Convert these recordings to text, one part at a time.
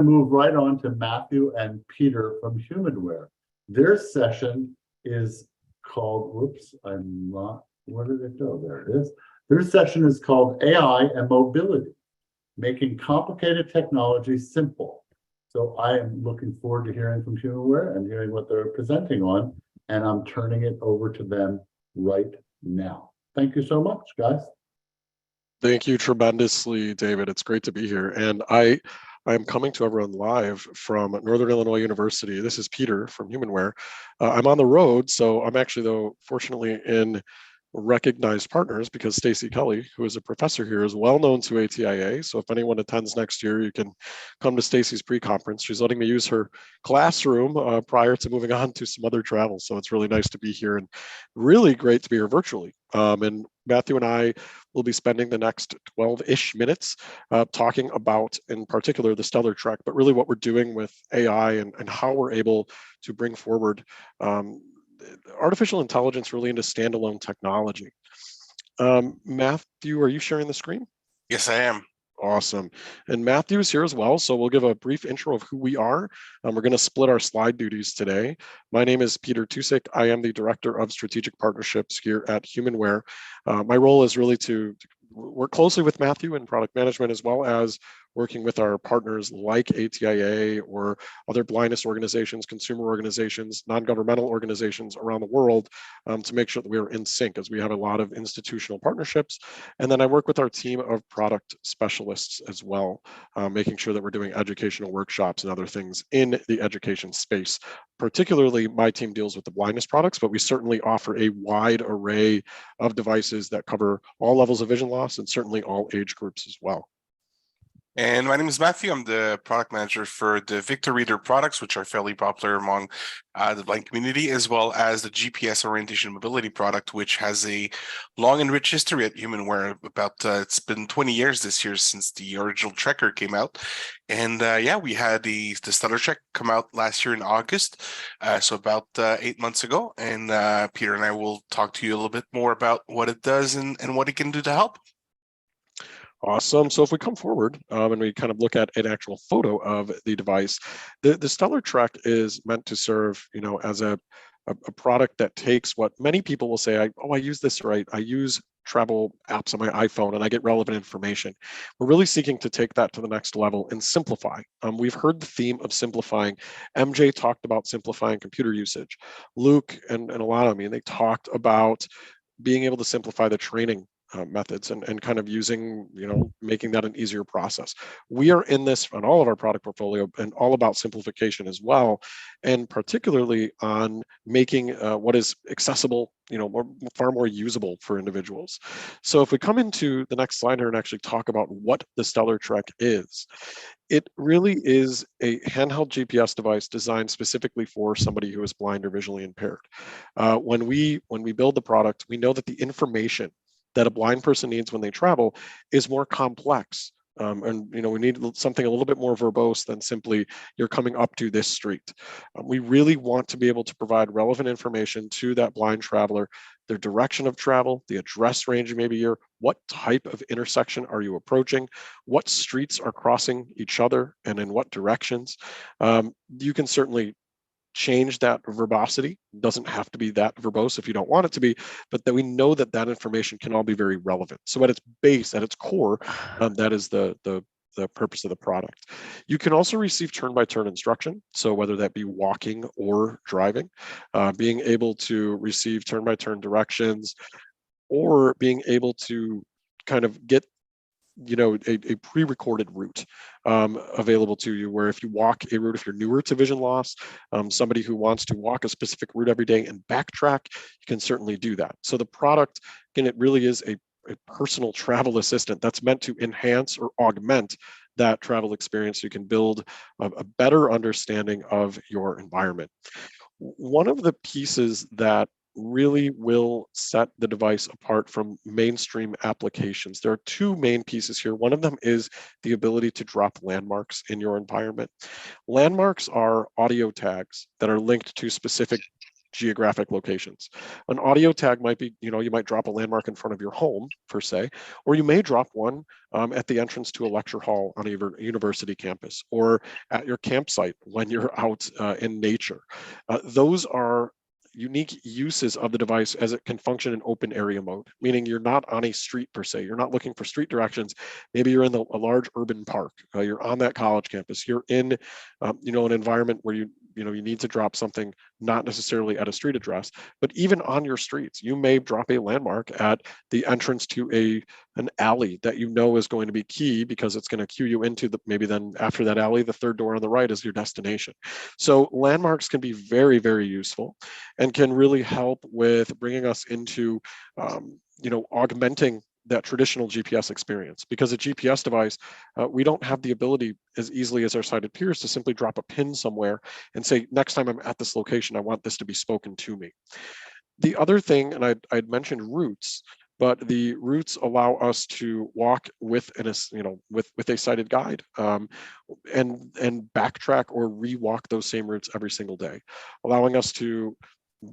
Move right on to Matthew and Peter from HumanWare. Their session is called, whoops, I'm not, where did it go? There it is. Their session is called AI and Mobility, Making Complicated Technology Simple. So I am looking forward to hearing from HumanWare and hearing what they're presenting on, and I'm turning it over to them right now. Thank you so much, guys. Thank you tremendously, David. It's great to be here. And I am coming to everyone live from Northern Illinois University. This is Peter from HumanWare. I'm on the road, so I'm actually, though, fortunately in recognized partners because Stacy Kelly, who is a professor here, is well known to ATIA. So if anyone attends next year, you can come to Stacy's pre-conference. She's letting me use her classroom prior to moving on to some other travel. So it's really nice to be here and really great to be here virtually. And Matthew and I will be spending the next 12-ish minutes talking about, in particular, the Stellar Trek, but really what we're doing with AI and how we're able to bring forward artificial intelligence really into standalone technology. Matthew, are you sharing the screen? Yes, I am. Awesome. And Matthew is here as well. So we'll give a brief intro of who we are. We're going to split our slide duties today. My name is Peter Tucic. I am the Director of Strategic Partnerships here at HumanWare. My role is really to work closely with Matthew in product management, as well as working with our partners like ATIA or other blindness organizations, consumer organizations, non-governmental organizations around the world to make sure that we are in sync, as we have a lot of institutional partnerships. And then I work with our team of product specialists as well, making sure that we're doing educational workshops and other things in the education space. Particularly, my team deals with the blindness products, but we certainly offer a wide array of devices that cover all levels of vision loss and certainly all age groups as well. And my name is Matthew. I'm the product manager for the Victor Reader products, which are fairly popular among the blind community, as well as the GPS orientation mobility product, which has a long and rich history at HumanWare. It's been 20 years this year since the original Trekker came out. And we had the Stellar Trek come out last year in August, so about 8 months ago. And Peter and I will talk to you a little bit more about what it does and what it can do to help. Awesome. So if we come forward and we kind of look at an actual photo of the device, the Stellar Trek is meant to serve, as a product that takes what many people will say, I use this, right? I use travel apps on my iPhone and I get relevant information. We're really seeking to take that to the next level and simplify. We've heard the theme of simplifying. MJ talked about simplifying computer usage. Luke and a lot of they talked about being able to simplify the training methods and kind of using, making that an easier process. We are in this on all of our product portfolio and all about simplification as well, and particularly on making what is accessible, far more usable for individuals. So if we come into the next slide here and actually talk about what the Stellar Trek is, it really is a handheld GPS device designed specifically for somebody who is blind or visually impaired. When we build the product, we know that the information that a blind person needs when they travel is more complex. And we need something a little bit more verbose than simply you're coming up to this street. We really want to be able to provide relevant information to that blind traveler, their direction of travel, the address range maybe here, what type of intersection are you approaching, what streets are crossing each other and in what directions. You can certainly change that verbosity. It doesn't have to be that verbose if you don't want it to be, but that we know that information can all be very relevant. So at its base, at its core, that is the purpose of the product. You can also receive turn-by-turn instruction. So whether that be walking or driving, being able to receive turn-by-turn directions, or being able to kind of get a pre-recorded route available to you, where if you walk a route, if you're newer to vision loss, somebody who wants to walk a specific route every day and backtrack, you can certainly do that. So the product, again, it really is a personal travel assistant that's meant to enhance or augment that travel experience. You can build a better understanding of your environment. One of the pieces that really will set the device apart from mainstream applications. There are two main pieces here. One of them is the ability to drop landmarks in your environment. Landmarks are audio tags that are linked to specific geographic locations. An audio tag might be, you might drop a landmark in front of your home, per se, or you may drop one at the entrance to a lecture hall on a university campus, or at your campsite when you're out in nature. Those are unique uses of the device as it can function in open area mode, meaning you're not on a street per se. You're not looking for street directions. Maybe you're in a large urban park. You're on that college campus. You're in, an environment where you need to drop something, not necessarily at a street address, but even on your streets. You may drop a landmark at the entrance to an alley that you know is going to be key, because it's going to cue you into maybe then after that alley, the third door on the right is your destination. So landmarks can be very, very useful and can really help with bringing us into, augmenting that traditional GPS experience, because a GPS device, we don't have the ability as easily as our sighted peers to simply drop a pin somewhere and say, next time I'm at this location, I want this to be spoken to me. The other thing, and I'd mentioned routes, but the routes allow us to walk with with a sighted guide, and backtrack or rewalk those same routes every single day, allowing us to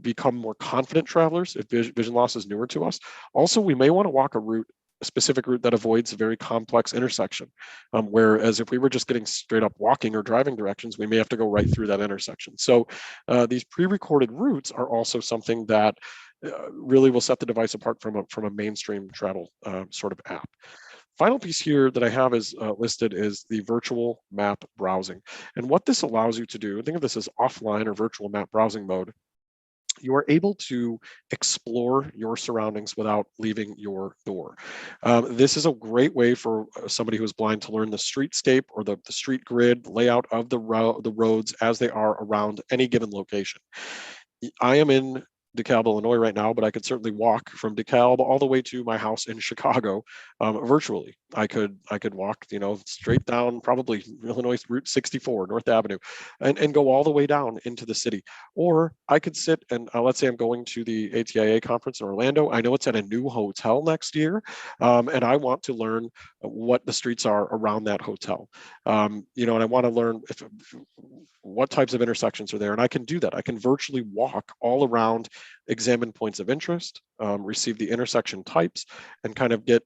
become more confident travelers if vision loss is newer to us. Also, we may want to walk a specific route that avoids a very complex intersection. Whereas if we were just getting straight up walking or driving directions, we may have to go right through that intersection. So these pre-recorded routes are also something that really will set the device apart from a mainstream travel sort of app. Final piece here that I have is listed is the virtual map browsing. And what this allows you to do, think of this as offline or virtual map browsing mode. You are able to explore your surroundings without leaving your door. This is a great way for somebody who is blind to learn the streetscape or the street grid layout of the roads as they are around any given location. I am in DeKalb, Illinois right now, but I could certainly walk from DeKalb all the way to my house in Chicago virtually. I could walk, straight down probably Illinois Route 64, North Avenue, and go all the way down into the city. Or I could sit and let's say I'm going to the ATIA conference in Orlando. I know it's at a new hotel next year, and I want to learn what the streets are around that hotel. And I want to learn what types of intersections are there, and I can do that. I can virtually walk all around, examine points of interest, receive the intersection types, and kind of get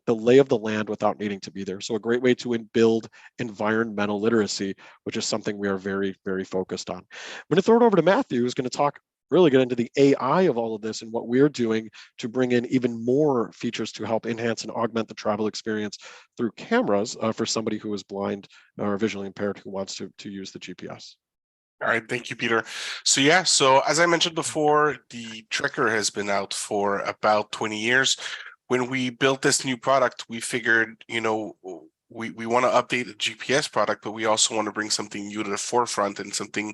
the lay of the land without needing to be there. So a great way to build environmental literacy, which is something we are very, very focused on. I'm going to throw it over to Mathieu, who's going to really get into the AI of all of this and what we're doing to bring in even more features to help enhance and augment the travel experience through cameras for somebody who is blind or visually impaired who wants to use the GPS. All right, thank you, Peter. So as I mentioned before, the Trekker has been out for about 20 years. When we built this new product, we figured, we want to update the GPS product, but we also want to bring something new to the forefront and something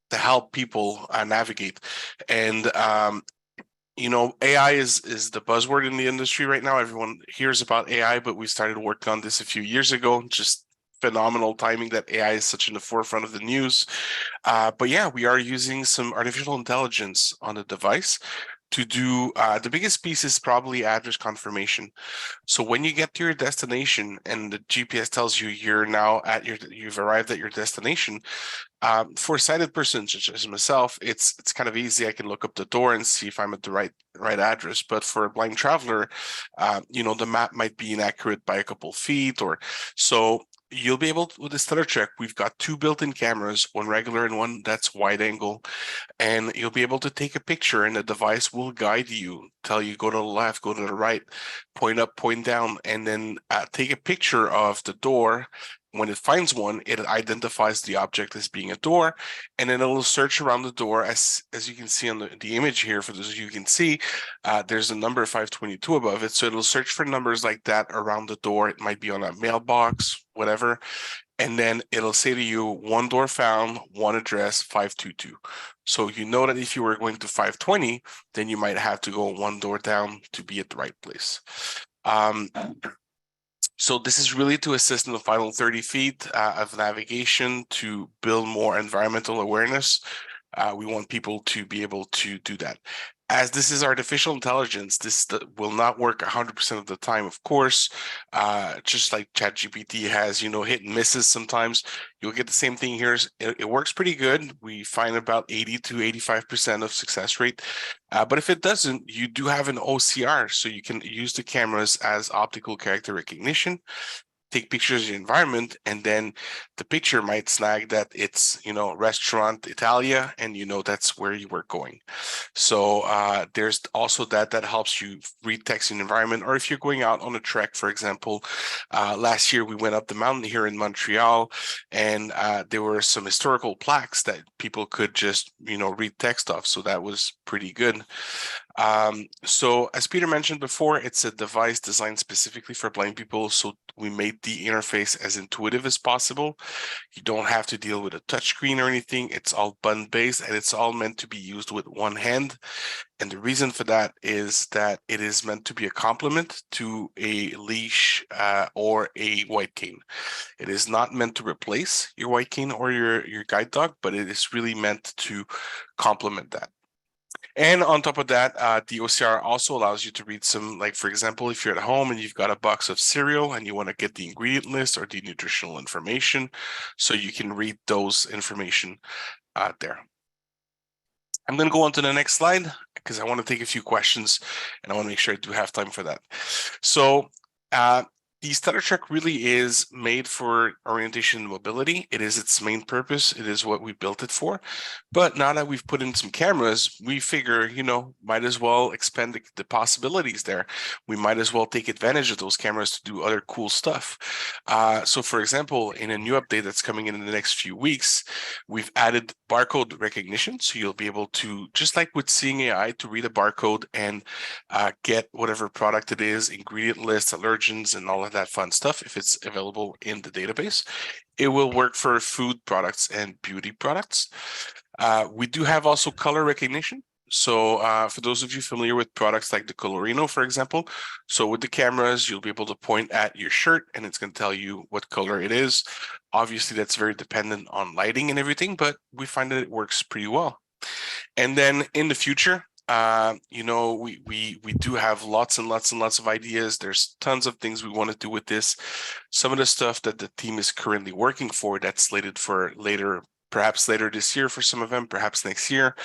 to help people navigate. And AI is the buzzword in the industry right now. Everyone hears about AI, but we started working on this a few years ago. Just phenomenal timing that AI is such in the forefront of the news. But yeah, we are using some artificial intelligence on the device to do the biggest piece is probably address confirmation. So when you get to your destination and the GPS tells you you've arrived at your destination, for a sighted person such as myself, it's kind of easy. I can look up the door and see if I'm at the right address. But for a blind traveler, the map might be inaccurate by a couple feet, or so. You'll be able to, with the Stellar Trek, we've got 2 built-in cameras, one regular and one that's wide angle, and you'll be able to take a picture and the device will guide you, tell you go to the left, go to the right, point up, point down, and then take a picture of the door. When it finds one, it identifies the object as being a door, and then it'll search around the door. As you can see on the image here, for those of you can see, there's a number 522 above it. So it'll search for numbers like that around the door. It might be on a mailbox, whatever. And then it'll say to you, 1 door found, 1 address, 522. So you know that if you were going to 520, then you might have to go 1 door down to be at the right place. So this is really to assist in the final 30 feet of navigation to build more environmental awareness. We want people to be able to do that. As this is artificial intelligence, will not work 100% of the time, of course. Just like ChatGPT has, hit and misses sometimes. You'll get the same thing here. It works pretty good. We find about 80 to 85% of success rate. But if it doesn't, you do have an OCR, so you can use the cameras as optical character recognition, take pictures of the environment, and then the picture might snag that it's, restaurant ATIA, and that's where you were going. So there's also that helps you read text in the environment, or if you're going out on a trek, for example. Last year we went up the mountain here in Montreal, and there were some historical plaques that people could just, read text off. So that was pretty good. So as Peter mentioned before, it's a device designed specifically for blind people. So we made the interface as intuitive as possible. You don't have to deal with a touch screen or anything. It's all button based, and it's all meant to be used with one hand. And the reason for that is that it is meant to be a complement to a leash or a white cane. It is not meant to replace your white cane or your guide dog, but it is really meant to complement that. And on top of that, the OCR also allows you to read some, like, for example, if you're at home and you've got a box of cereal and you want to get the ingredient list or the nutritional information, so you can read those information there. I'm going to go on to the next slide because I want to take a few questions and I want to make sure I do have time for that. So the Stellar Trek really is made for orientation and mobility. It is its main purpose. It is what we built it for. But now that we've put in some cameras, we figure, might as well expand the possibilities there. We might as well take advantage of those cameras to do other cool stuff. So for example, in a new update that's coming in the next few weeks, we've added barcode recognition. So you'll be able to, just like with Seeing AI, to read a barcode and get whatever product it is, ingredient lists, allergens, and all of that fun stuff if it's available in the database. It will work for food products and beauty products. We do have also color recognition. So for those of you familiar with products like the Colorino, for example, so with the cameras, you'll be able to point at your shirt and it's going to tell you what color it is. Obviously, that's very dependent on lighting and everything, but we find that it works pretty well. And then in the future, we do have lots and lots and lots of ideas. There's tons of things we want to do with this. Some of the stuff that the team is currently working for that's slated for later, perhaps later this year for some of them, perhaps next year,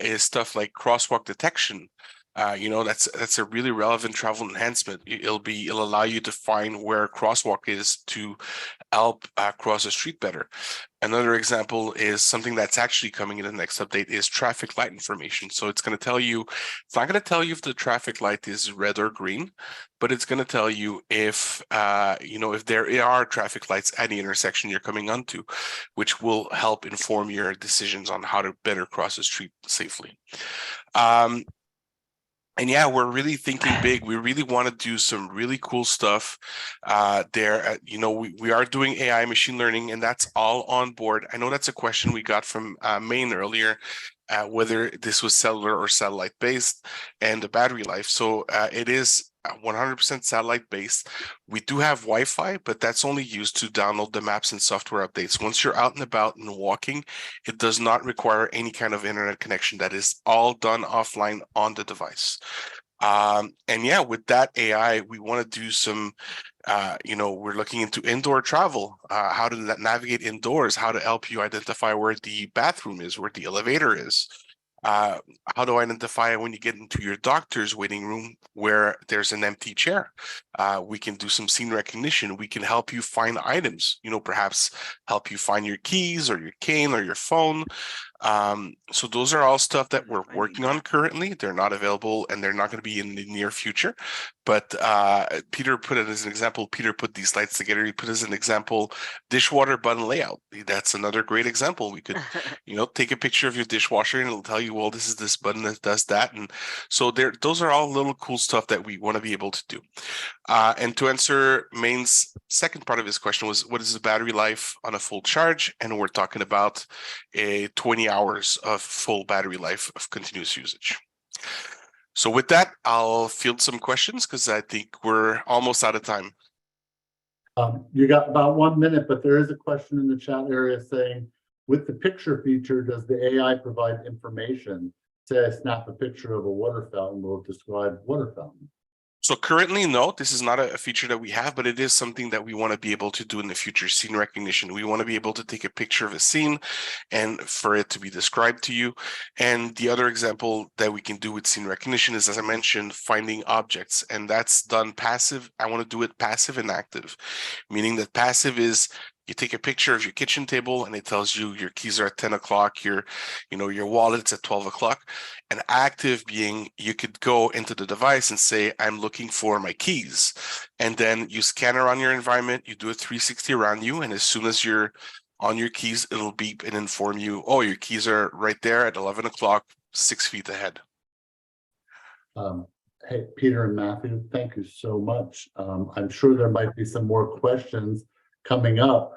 is stuff like crosswalk detection. That's a really relevant travel enhancement. It'll allow you to find where a crosswalk is to help cross the street better. Another example is something that's actually coming in the next update is traffic light information. So it's going to tell you, it's not going to tell you if the traffic light is red or green, but it's going to tell you if, if there are traffic lights at the intersection you're coming onto, which will help inform your decisions on how to better cross the street safely. And yeah, we're really thinking big. We really want to do some really cool stuff there. We are doing AI machine learning, and that's all on board. I know that's a question we got from Maine earlier, whether this was cellular or satellite based and the battery life. So it is 100% satellite based. We do have Wi-Fi, but that's only used to download the maps and software updates. Once you're out and about and walking, it does not require any kind of internet connection. That is all done offline on the device. And yeah, with that AI, we want to do some, we're looking into indoor travel, how to navigate indoors, how to help you identify where the bathroom is, where the elevator is. How to identify when you get into your doctor's waiting room where there's an empty chair. We can do some scene recognition. We can help you find items, perhaps help you find your keys or your cane or your phone. So those are all stuff that we're working on currently. They're not available and they're not going to be in the near future. But Peter put it as an example. Peter put these slides together. He put as an example dishwater button layout. That's another great example. We could, take a picture of your dishwasher and it'll tell you, well, this is this button that does that. And so those are all little cool stuff that we want to be able to do. And to answer Maine's second part of his question was, what is the battery life on a full charge? And we're talking about a 20 hours of full battery life of continuous usage. So with that, I'll field some questions because I think we're almost out of time. You got about 1 minute, but there is a question in the chat area saying, with the picture feature, does the AI provide information say I snap a picture of a water fountain, will it describe water fountain? So currently, no, this is not a feature that we have, but it is something that we want to be able to do in the future, scene recognition. We want to be able to take a picture of a scene and for it to be described to you. And the other example that we can do with scene recognition is, as I mentioned, finding objects, and that's done passive. I want to do it passive and active, meaning that passive is you take a picture of your kitchen table and it tells you your keys are at 10 o'clock, your wallet's at 12 o'clock. And active being you could go into the device and say, I'm looking for my keys. And then you scan around your environment, you do a 360 around you. And as soon as you're on your keys, it'll beep and inform you, oh, your keys are right there at 11 o'clock, 6 feet ahead. Hey, Peter and Matthew, thank you so much. I'm sure there might be some more questions coming up.